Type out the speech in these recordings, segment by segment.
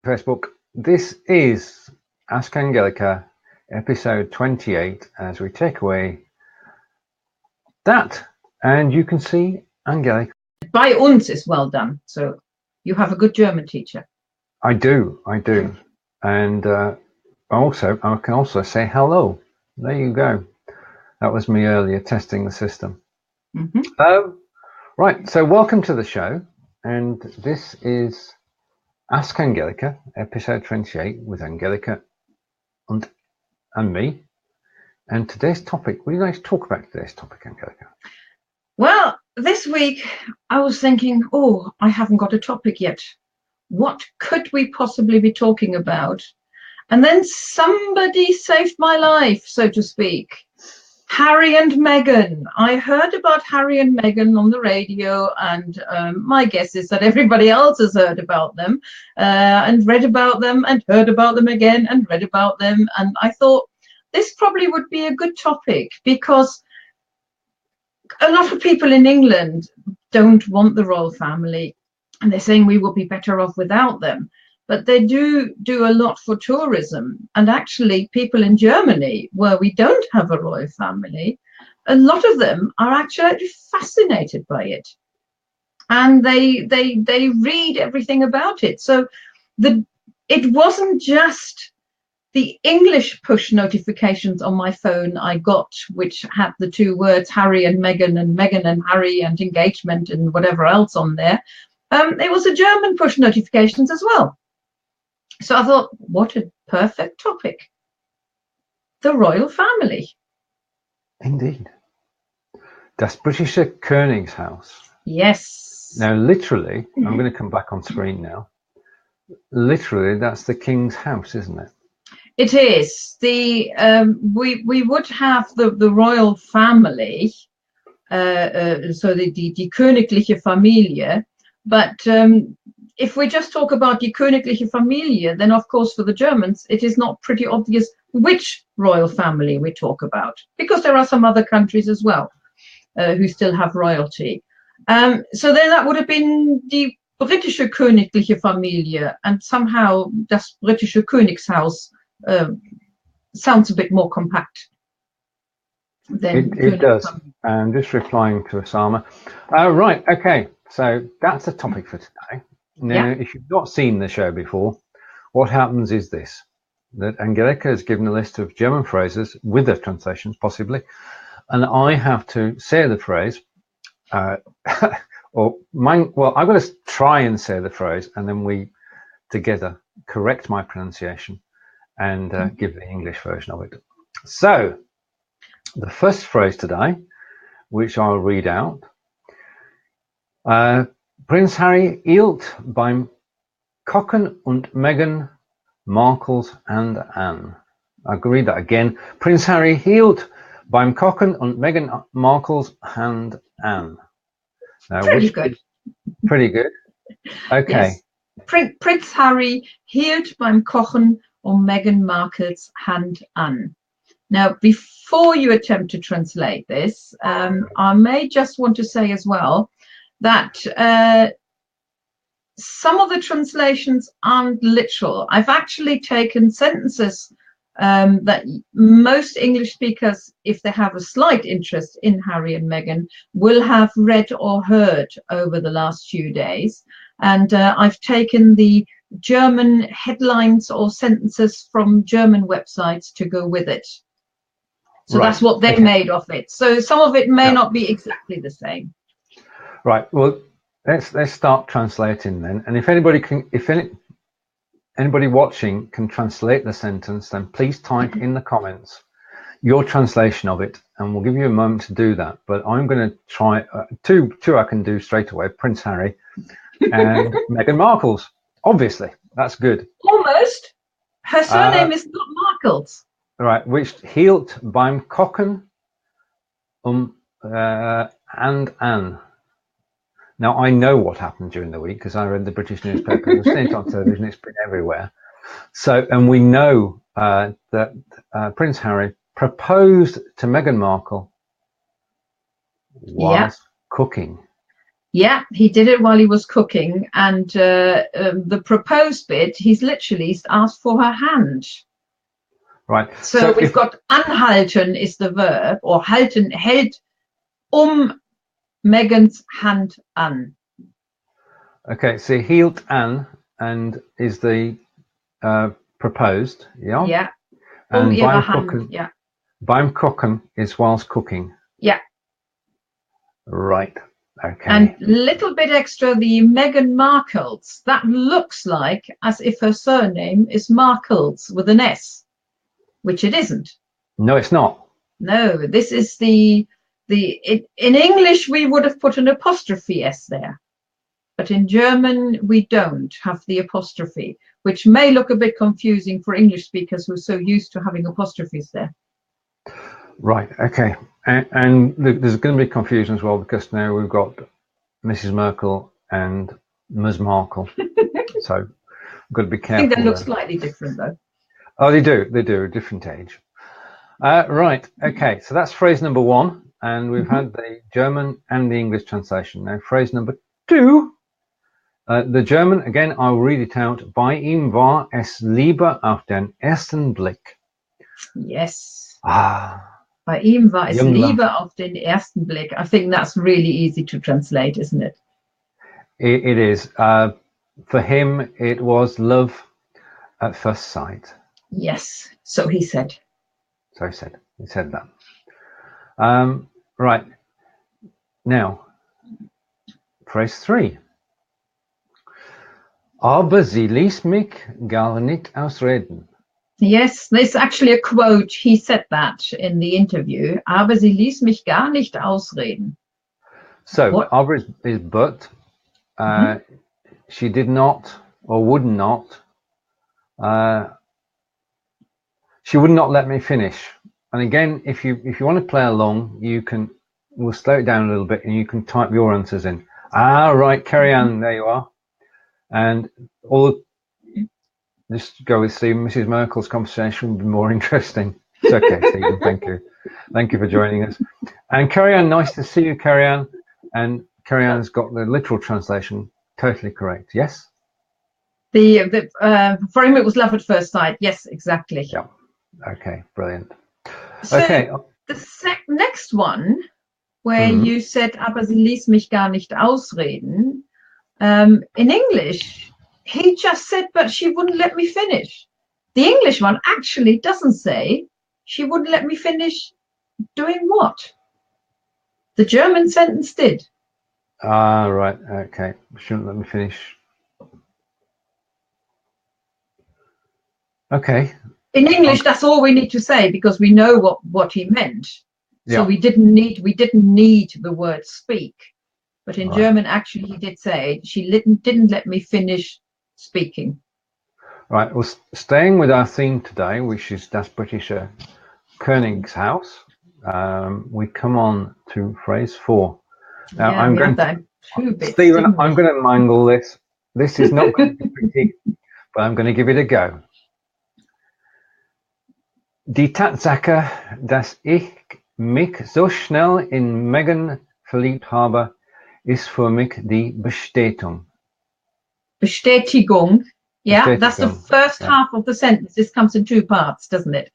Facebook. This is Ask Angelika, episode 28, as we take away that. And you can see Angelika. Bei uns is well done. So you have a good German teacher. I do. And I can also say hello. There you go. That was me earlier testing the system. Right, so welcome to the show. And this is Ask Angelika, episode 28, with Angelika and me. And today's topic, what are you going to talk about today's topic, Angelika? Well, this week I was thinking, I haven't got a topic yet. What could we possibly be talking about? And then somebody saved my life, so to speak. Harry and Meghan. I heard about Harry and Meghan on the radio, and my guess is that everybody else has heard about them and read about them and heard about them again and read about them. And I thought this probably would be a good topic because a lot of people in England don't want the royal family, and they're saying we will be better off without them. But they do a lot for tourism. And actually, people in Germany, where we don't have a royal family, a lot of them are actually fascinated by it. And they read everything about it. So it wasn't just the English push notifications on my phone I got, which had the two words Harry and Meghan and Harry and engagement and whatever else on there. It was a German push notifications as well. So I thought, what a perfect topic. The royal family. Indeed. Das britische Königshaus. Yes. Now, literally, I'm going to come back on screen now. Literally, that's the king's house, isn't it? It is. We would have the royal family, so the königliche Familie, but if we just talk about die königliche Familie, then of course for the Germans it is not pretty obvious which royal family we talk about, because there are some other countries as well who still have royalty. So then that would have been die britische königliche Familie, and somehow das britische Königshaus sounds a bit more compact. It does. I'm just replying to Osama. Right, okay, so that's the topic for today. Now, if you've not seen the show before, what happens is this, that Angelika has given a list of German phrases with their translations, possibly, and I have to say the phrase, I'm going to try and say the phrase, and then we together correct my pronunciation and give the English version of it. So, the first phrase today, which I'll read out, Prinz Harry hielt beim Kochen und Meghan Markles Hand an. I can read that again. Prinz Harry hielt beim Kochen und Meghan Markles Hand an. Now, pretty good. Pretty good. Okay. Yes. Prinz Harry hielt beim Kochen und Meghan Markles Hand an. Now, before you attempt to translate this, I may just want to say as well that some of the translations aren't literal. I've actually taken sentences that most English speakers, if they have a slight interest in Harry and Meghan, will have read or heard over the last few days. And I've taken the German headlines or sentences from German websites to go with it. So that's what they made of it. So some of it may not be exactly the same. Right. Well, let's start translating then. And if anybody watching can translate the sentence, then please type in the comments your translation of it, and we'll give you a moment to do that. But I'm going to try two I can do straight away: Prince Harry and Meghan Markle's. Obviously, that's good. Almost. Her surname is not Markles. Right. Which hielt beim Kochen and an. Now, I know what happened during the week because I read the British newspaper. I've seen it on television. It's been everywhere. So, and we know that Prince Harry proposed to Meghan Markle whilst cooking. Yeah, he did it while he was cooking, and the proposed bit, he's literally asked for her hand. Right. So we've got anhalten is the verb, or halten, hält Meghan's hand an. Okay, so hielt an and is the proposed, yeah? Yeah. And Ihre beim Hand, Kochen, yeah. beim Kochen is whilst cooking. Yeah. Right. Okay. And little bit extra, the Meghan Markles. That looks like as if her surname is Markles with an S, which it isn't. No, it's not. No, this is in English we would have put an apostrophe S there, but in German we don't have the apostrophe, which may look a bit confusing for English speakers who are so used to having apostrophes there. Right. Okay. And there's going to be confusion as well, because now we've got Mrs. Markle and Ms. Markle, so we've got to be careful. I think they look slightly different though. Oh, they do. They do, a different age. Right. Okay. So that's phrase number one, and we've had the German and the English translation. Now, phrase number two. The German, again, I'll read it out. Bei ihm war es Liebe auf den ersten Blick. Yes. Ah. Bei ihm war es Liebe auf den ersten Blick. I think that's really easy to translate, isn't it? It is. For him, it was love at first sight. Yes. So he said. So he said. He said that. Right. Now, phrase three. Aber sie ließ mich gar nicht ausreden. Yes, there's actually a quote. He said that in the interview. Aber sie ließ mich gar nicht ausreden. So, aber is but. She did not, or would not. She would not let me finish. And again, if you want to play along, we'll slow it down a little bit, and you can type your answers in. Right, Kerry-ann, there you are. And just go with Stephen. Mrs. Markle's conversation will be more interesting. It's okay, Stephen. Thank you. Thank you for joining us. And Kerry-ann, nice to see you, Kerry-ann. And Kerry-ann's got the literal translation totally correct. Yes? For him it was love at first sight. Yes, exactly. Yeah. Okay, brilliant. So okay. The next one, where you said, aber sie ließ mich gar nicht ausreden. In English, he just said, but she wouldn't let me finish. The English one actually doesn't say, she wouldn't let me finish doing what? The German sentence did. Right, okay. She wouldn't let me finish. Okay. In English, that's all we need to say, because we know what he meant. So we didn't need the word speak. But in German, actually, he did say, she didn't let me finish speaking. Right, well, staying with our theme today, which is Das Britische Königshaus, we come on to phrase 4. Now, I'm going to, Stephen, I'm going to mangle this. This is not going to be pretty, but I'm going to give it a go. Die Tatsache, dass ich mich so schnell in Meghan verliebt habe, ist für mich die Bestätigung. Bestätigung. Yeah, that's the first half of the sentence. This comes in 2 parts, doesn't it?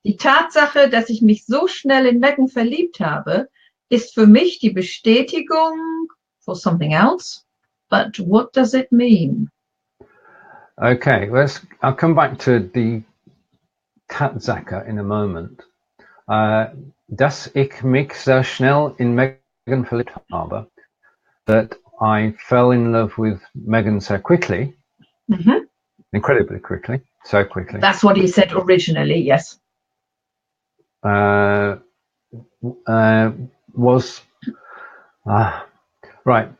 Die Tatsache, dass ich mich so schnell in Meghan verliebt habe, ist für mich die Bestätigung for something else. But what does it mean? Okay, I'll come back to the Tatsache in a moment. Dass ich mich so schnell in Meghan verliebt habe, that I fell in love with Meghan so quickly, incredibly quickly, so quickly. That's what he said originally, yes. Right,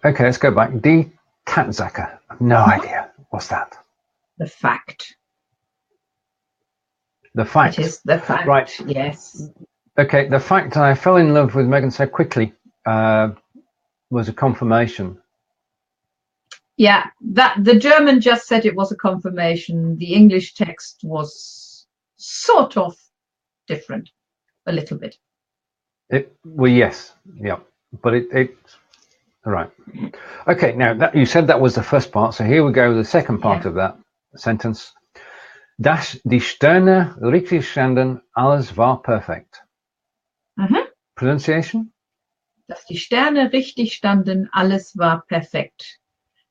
okay, let's go back. Die Tatsache, no idea. What's that? The fact. The fact. It is the fact, right. Yes. Okay, the fact that I fell in love with Meghan so quickly was a confirmation. Yeah, the German just said it was a confirmation. The English text was sort of different, a little bit. Well, yes, yeah, but Right. Okay, now that you said that was the first part, so here we go, the second part of that sentence. Dass die Sterne richtig standen, alles war perfekt. Pronunciation? Dass die Sterne richtig standen, alles war perfekt.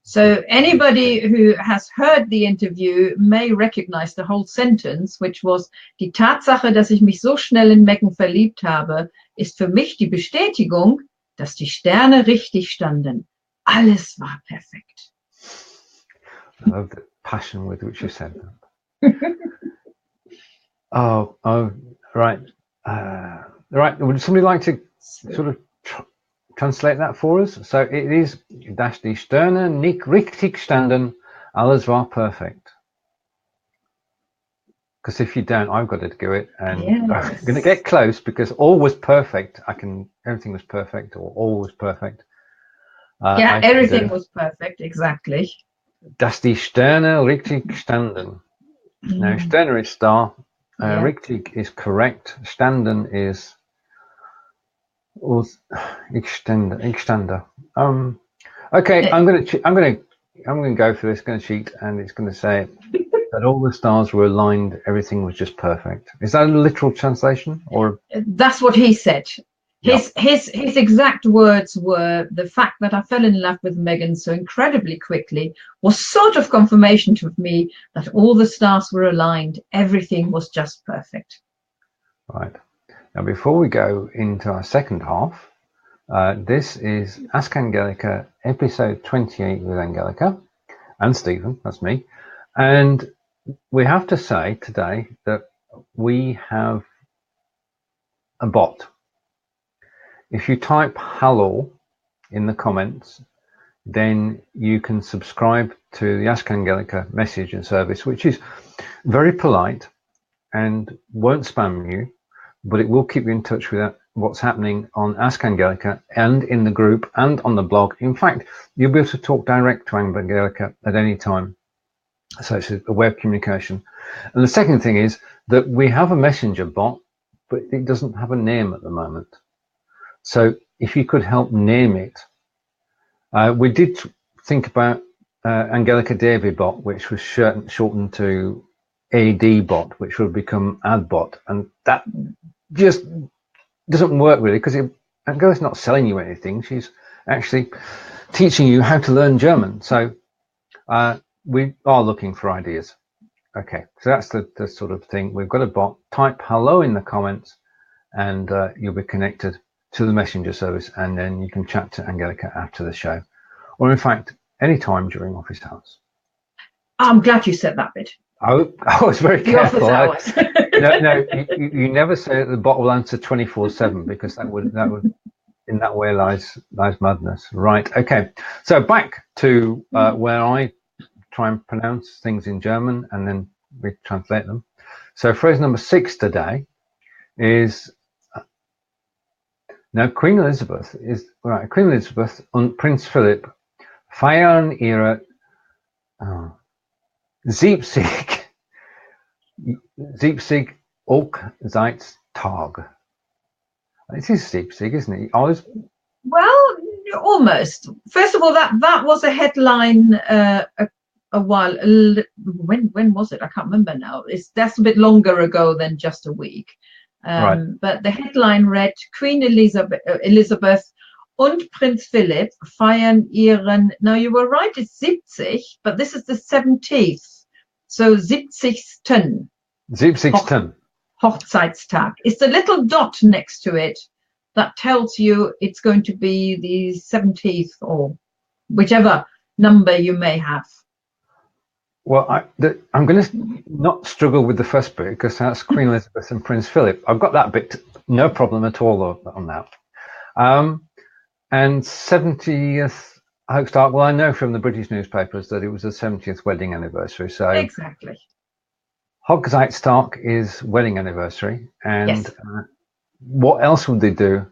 So anybody who has heard the interview may recognize the whole sentence, which was, die Tatsache, dass ich mich so schnell in Meghan verliebt habe, ist für mich die Bestätigung, dass die Sterne richtig standen. Alles war perfekt. I love the passion with which you said that. Oh, right. Right. Would somebody like to sort of translate that for us? So it is, dass die Sterne nicht richtig standen, alles war perfekt. Because if you don't, I've got to do it, and I'm going to get close because all was perfect. Everything was perfect, or all was perfect. Everything was perfect, exactly. Dass die Sterne richtig standen. Now, Sterne is star, richtig is correct, standen is ich stande. Okay, I'm going to go for this. Going to cheat, and it's going to say that all the stars were aligned. Everything was just perfect. Is that a literal translation, or? That's what he said. His exact words were, the fact that I fell in love with Meghan so incredibly quickly was sort of confirmation to me that all the stars were aligned. Everything was just perfect. Right. Now, before we go into our second half, this is Ask Angelika, episode 28 with Angelika and Stephen, that's me. And we have to say today that we have a bot. If you type hello in the comments, then you can subscribe to the Ask Angelika message and service, which is very polite and won't spam you, but it will keep you in touch with what's happening on Ask Angelika and in the group and on the blog. In fact, you'll be able to talk direct to Angelika at any time. So it's a way of communication. And the second thing is that we have a messenger bot, but it doesn't have a name at the moment. So if you could help name it. We did think about Angelika Davey bot, which was shortened to AD bot, which would become ad bot. And that just doesn't work really, because Angelika's not selling you anything. She's actually teaching you how to learn German. So we are looking for ideas. Okay, so that's the sort of thing. We've got a bot. Type hello in the comments and you'll be connected to the messenger service, and then you can chat to Angelika after the show, or in fact any time during office hours. I'm glad you said that bit. I was very careful. Office hours. No, you never say that the bot will answer 24/7, because that would in that way lies madness. Right. Okay. So back to where I try and pronounce things in German and then we translate them. So phrase number 6 today is now Queen Elizabeth und Prinz Philip feiern ihre 70 Hochzeitstag. It is 70, isn't it? Well, almost. First of all, that was a headline a while. When was it? I can't remember now. That's a bit longer ago than just a week. Right. But the headline read, Queen Elizabeth und Prinz Philip feiern ihren, now you were right, it's 70, but this is the 70th. So 70. 70. Hochzeitstag. It's the little dot next to it that tells you it's going to be the 70th or whichever number you may have. Well, I'm going to not struggle with the first bit, because that's Queen Elizabeth and Prince Philip. I've got that bit, no problem at all on that. And 70th Hochzeitstag, well, I know from the British newspapers that it was the 70th wedding anniversary. So exactly. Hochzeitstag is wedding anniversary. And yes. What else would they do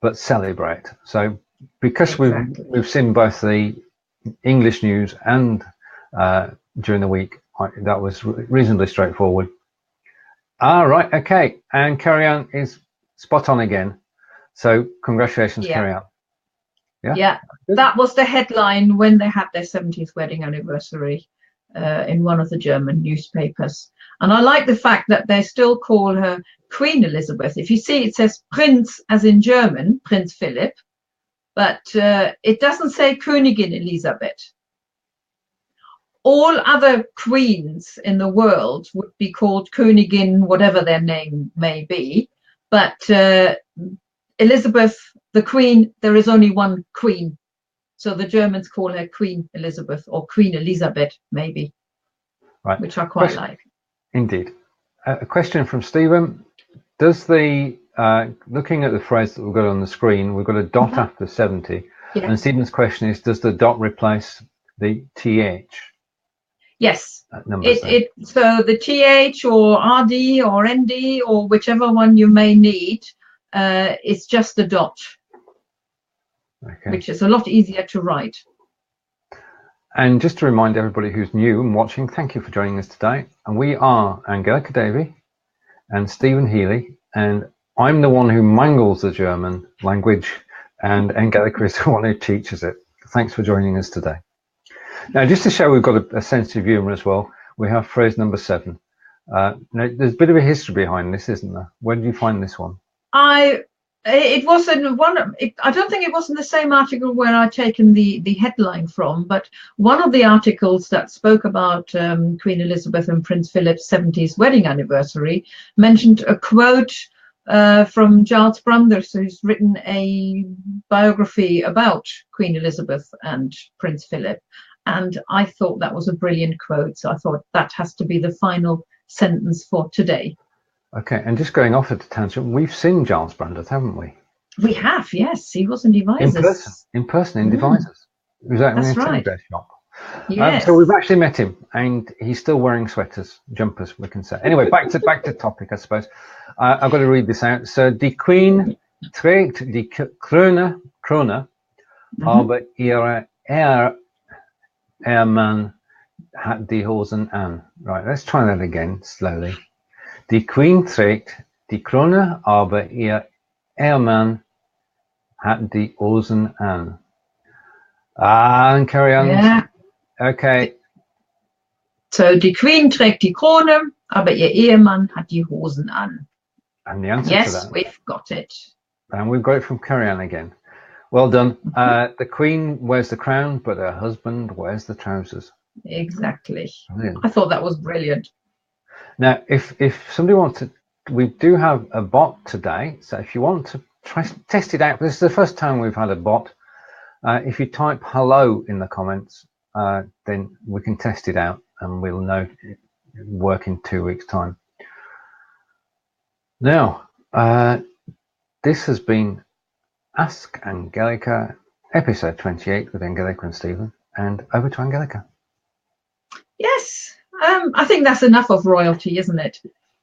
but celebrate? So because exactly. we've seen both the English news and during the week, that was reasonably straightforward. Right, okay, and Kerry-ann is spot on again. So congratulations, Kerry-ann. Yeah, that was the headline when they had their 70th wedding anniversary in one of the German newspapers. And I like the fact that they still call her Queen Elizabeth. If you see, it says Prinz as in German, Prinz Philip, but it doesn't say Königin Elisabeth. All other queens in the world would be called Königin, whatever their name may be. But Elizabeth, the Queen, there is only one Queen. So the Germans call her Queen Elizabeth or Queen Elizabeth, maybe, right. Which I quite like. Indeed. A question from Stephen. Does the, looking at the phrase that we've got on the screen, we've got a dot after 70. Yeah. And Stephen's question is, does the dot replace the TH? Yes. So the TH or RD or ND or whichever one you may need, it's just a dot, which is a lot easier to write. And just to remind everybody who's new and watching, thank you for joining us today. And we are Angelika Davey and Stephen Healey, and I'm the one who mangles the German language, and Angelika is the one who teaches it. Thanks for joining us today. Now, just to show we've got a sense of humour as well, we have phrase number 7. Now, there's a bit of a history behind this, isn't there? Where did you find this one? It wasn't one. I don't think it was in the same article where I'd taken the headline from, but one of the articles that spoke about Queen Elizabeth and Prince Philip's 70th wedding anniversary mentioned a quote from Giles Brandreth, who's written a biography about Queen Elizabeth and Prince Philip. And I thought that was a brilliant quote. So I thought that has to be the final sentence for today. Okay, and just going off at a tangent, we've seen Giles Brandreth, haven't we? We have, yes. He was in Devices. In person in Devices. He was out in a teddy bear shop. Yes. So we've actually met him, and he's still wearing sweaters, jumpers, we can say. Anyway, back to topic, I suppose. I've got to read this out. So, die Queen trägt die Krone, aber Ehemann hat die Hosen an. Right, let's try that again slowly. Die Queen trägt die Krone, aber ihr Ehemann hat die Hosen an. And Kerry-ann. Yeah. Okay. So die Queen trägt die Krone, aber ihr Ehemann hat die Hosen an. And the answer to that. Yes, we've got it. And we've got it from Kerry-ann again. Well done. The Queen wears the crown, but her husband wears the trousers. Exactly. Brilliant. I thought that was brilliant. Now, if somebody wants to, we do have a bot today. So if you want to test it out, this is the first time we've had a bot. If you type hello in the comments, then we can test it out and we'll know it work in 2 weeks' time. Now, this has been Ask Angelika, episode 28 with Angelika and Stephen, and over to Angelika. Yes, I think that's enough of royalty, isn't it?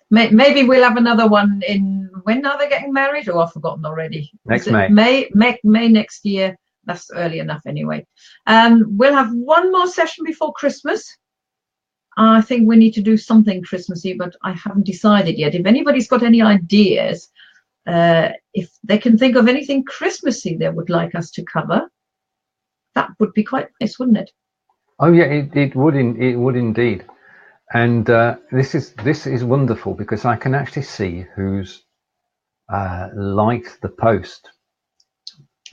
Maybe we'll have another one in, when are they getting married? Oh, I've forgotten already. Next May. May next year. That's early enough anyway. We'll have one more session before Christmas. I think we need to do something Christmassy, but I haven't decided yet. If anybody's got any ideas, if they can think of anything Christmassy they would like us to cover, that would be quite nice, wouldn't it? Oh yeah, it would indeed. And this is wonderful because I can actually see who's liked the post.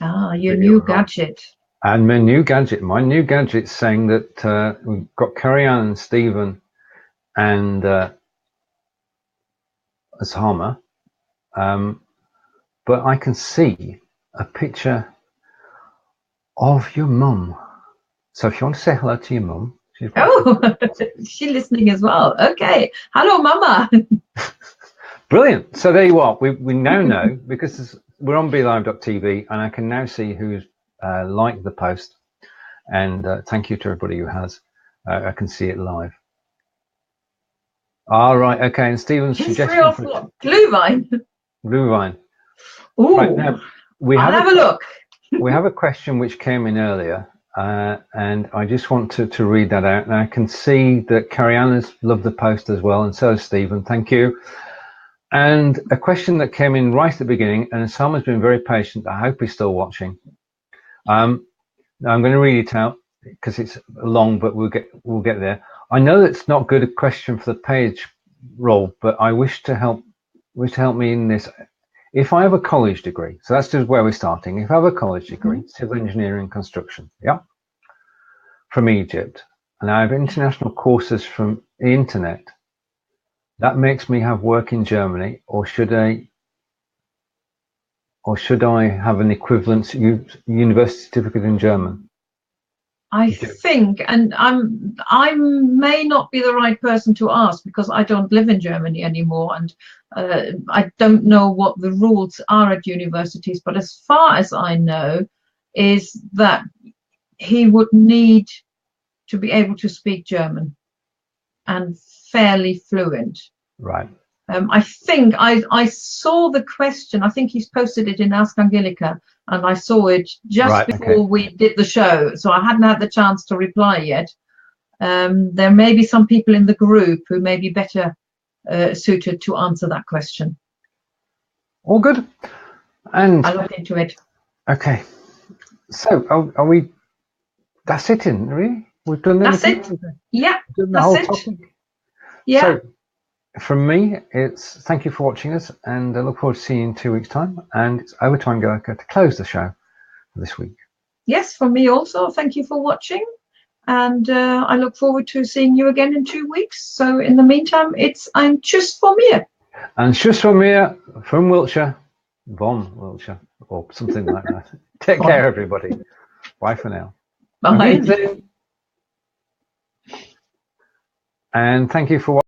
Ah, your new gadget. And my new gadget saying that we've got Kerry-ann and Stephen and Ashama, but I can see a picture of your mum. So if you want to say hello to your mum. She's listening as well. Okay. Hello, Mama. Brilliant. So there you are. We now know, because we're on BeLive.tv, and I can now see who's liked the post. And thank you to everybody who has. I can see it live. All right. Okay. And Stephen's suggestion for Glühwein. Glühwein. Ooh. Right, now, I'll have a look. We have a question which came in earlier. And I just want to read that out. And I can see that Kerry-ann has loved the post as well, and so has Stephen. Thank you. And a question that came in right at the beginning, and Sam has been very patient. I hope he's still watching. Now I'm going to read it out because it's long, but we'll get there. I know that's not good a question for the page roll, but I wish to help me in this. If I have a college degree, so that's just where we're starting. If I have a college degree, civil engineering and construction, yeah, from Egypt, and I have international courses from the internet, that makes me have work in Germany, or should I have an equivalent university certificate in German? I think, and I may not be the right person to ask because I don't live in Germany anymore, and I don't know what the rules are at universities. But as far as I know, is that he would need to be able to speak German and fairly fluent. Right. I think I saw the question. I think he's posted it in Ask Angelika, and I saw it just before we did the show, so I hadn't had the chance to reply yet. There may be some people in the group who may be better suited to answer that question. All good. And I'll look into it. Okay. So are we? That's it, isn't it, really? We've done everything. That's it. Yeah. That's it. Topic. Yeah. So from me, it's thank you for watching us, and I look forward to seeing you in 2 weeks' time. And it's over to Angelika to close the show for this week. Yes, from me also. Thank you for watching, and I look forward to seeing you again in 2 weeks. So in the meantime, it's ein Tschüss von mir. And Tschüss von mir from Wiltshire, von Wiltshire, or something like that. Take care, everybody. Bye for now. Bye. And thank you for watching.